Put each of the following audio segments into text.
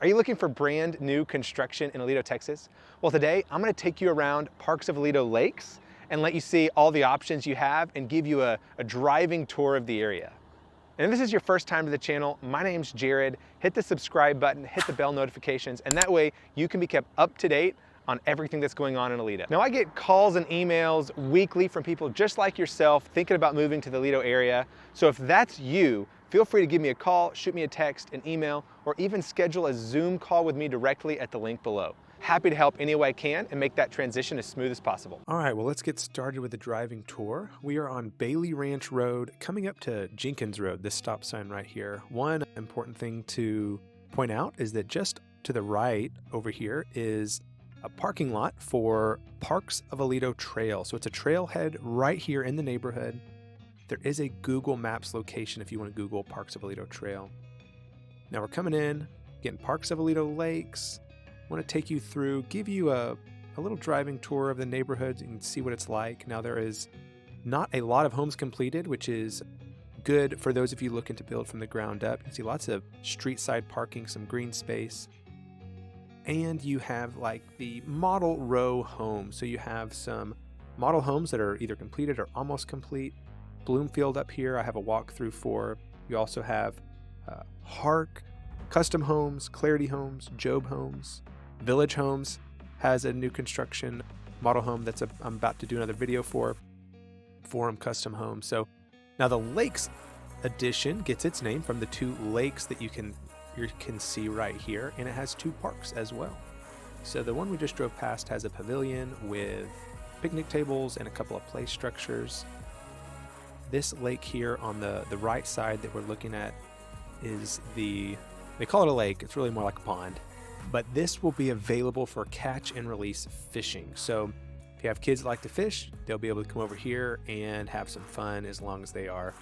Are you looking for brand new construction in Aledo, Texas? Well, today I'm gonna take you around Parks of Aledo Lakes and let you see all the options you have and give you a driving tour of the area. And if this is your first time to the channel, my name's Jared. Hit the subscribe button, hit the bell notifications, and that way you can be kept up to date on everything that's going on in Aledo. Now I get calls and emails weekly from people just like yourself thinking about moving to the Aledo area. So if that's you, feel free to give me a call, shoot me a text, an email, or even schedule a Zoom call with me directly at the link below. Happy to help any way I can and make that transition as smooth as possible. All right, well, let's get started with the driving tour. We are on Bailey Ranch Road, coming up to Jenkins Road, this stop sign right here. One important thing to point out is that just to the right over here is a parking lot for Parks of Aledo Trail. So it's a trailhead right here in the neighborhood. There is a Google Maps location if you want to Google Parks of Aledo Trail. Now we're coming in, getting Parks of Aledo Lakes. I want to take you through, give you a little driving tour of the neighborhood. You can see what it's like. Now there is not a lot of homes completed, which is good for those of you looking to build from the ground up. You can see lots of street side parking, some green space. And you have like the model row homes. So you have some model homes that are either completed or almost complete. Bloomfield up here, I have a walkthrough for. You also have Hark Custom Homes, Clarity Homes, Jobe Homes. Village Homes has a new construction model home that's I'm about to do another video for. Forum Custom Homes. So now the Lakes edition gets its name from the two lakes that you can see right here, and it has two parks as well. So the one we just drove past has a pavilion with picnic tables and a couple of play structures. This lake here on the right side that we're looking at is they call it a lake, it's really more like a pond, but this will be available for catch and release fishing. So if you have kids that like to fish, they'll be able to come over here and have some fun as long as they are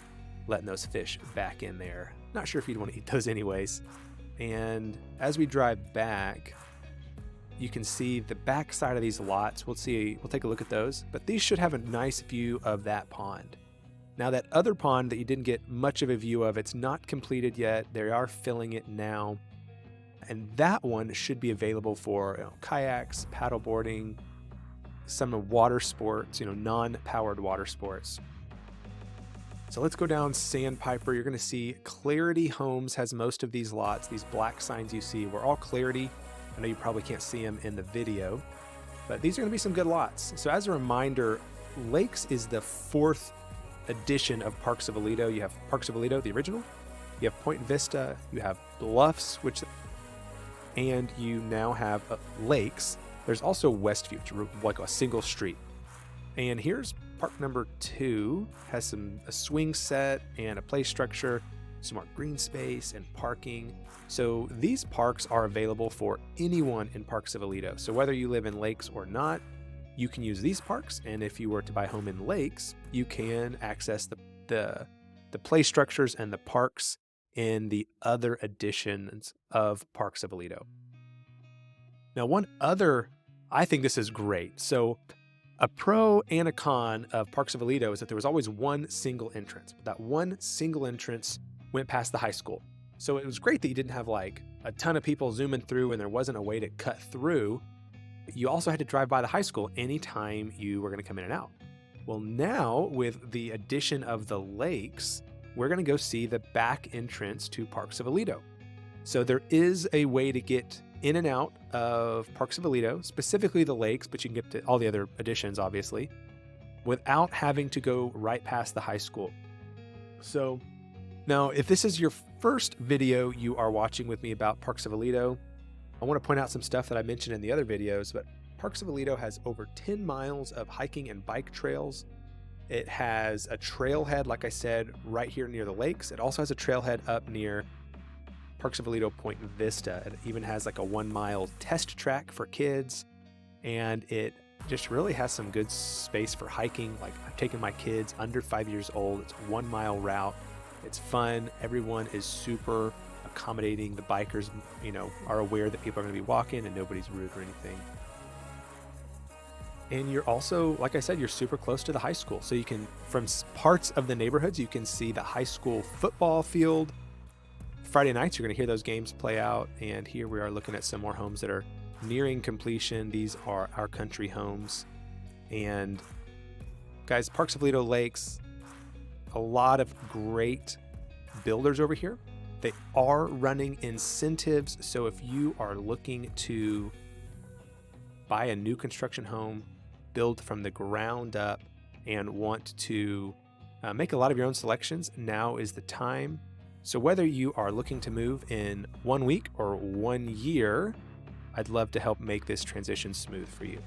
letting those fish back in there. Not sure if you'd want to eat those anyways. And as we drive back, you can see the back side of these lots. We'll take a look at those, but these should have a nice view of that pond. Now that other pond that you didn't get much of a view of, it's not completed yet. They are filling it now. And that one should be available for kayaks, paddle boarding, some water sports, non-powered water sports. So let's go down Sandpiper. You're going to see Clarity Homes has most of these lots. These black signs you see were all Clarity. I know you probably can't see them in the video, but these are going to be some good lots. So as a reminder, Lakes is the fourth edition of Parks of Aledo. You have Parks of Aledo, the original. You have Point Vista. You have Bluffs, and you now have Lakes. There's also Westview, which is like a single street. And here's park number 2, has a swing set and a play structure, some more green space and parking. So these parks are available for anyone in Parks of Aledo. So whether you live in Lakes or not, you can use these parks. And if you were to buy a home in Lakes, you can access the play structures and the parks in the other editions of Parks of Aledo. Now, I think this is great. So a pro and a con of Parks of Aledo is that there was always one single entrance. That one single entrance went past the high school. So it was great that you didn't have like a ton of people zooming through and there wasn't a way to cut through. You also had to drive by the high school anytime you were going to come in and out. Well, now with the addition of the lakes, we're going to go see the back entrance to Parks of Aledo. So there is a way to get in and out of Parks of Aledo, specifically the lakes, but you can get to all the other additions, obviously, without having to go right past the high school. So now, if this is your first video you are watching with me about Parks of Aledo, I want to point out some stuff that I mentioned in the other videos, but Parks of Aledo has over 10 miles of hiking and bike trails. It has a trailhead, like I said, right here near the lakes. It also has a trailhead up near Parks of Aledo Point Vista. It even has like a 1-mile test track for kids, and it just really has some good space for hiking. Like I've taken my kids under 5 years old. It's a 1-mile route. It's fun. Everyone is super accommodating. The bikers, are aware that people are going to be walking and nobody's rude or anything. And you're also, like I said, you're super close to the high school. So you can, from parts of the neighborhoods, you can see the high school football field Friday nights, you're going to hear those games play out. And here we are looking at some more homes that are nearing completion. These are our country homes. And guys, Parks of Aledo Lakes, a lot of great builders over here. They are running incentives. So if you are looking to buy a new construction home, build from the ground up, and want to make a lot of your own selections, now is the time. So whether you are looking to move in 1 week or 1 year, I'd love to help make this transition smooth for you.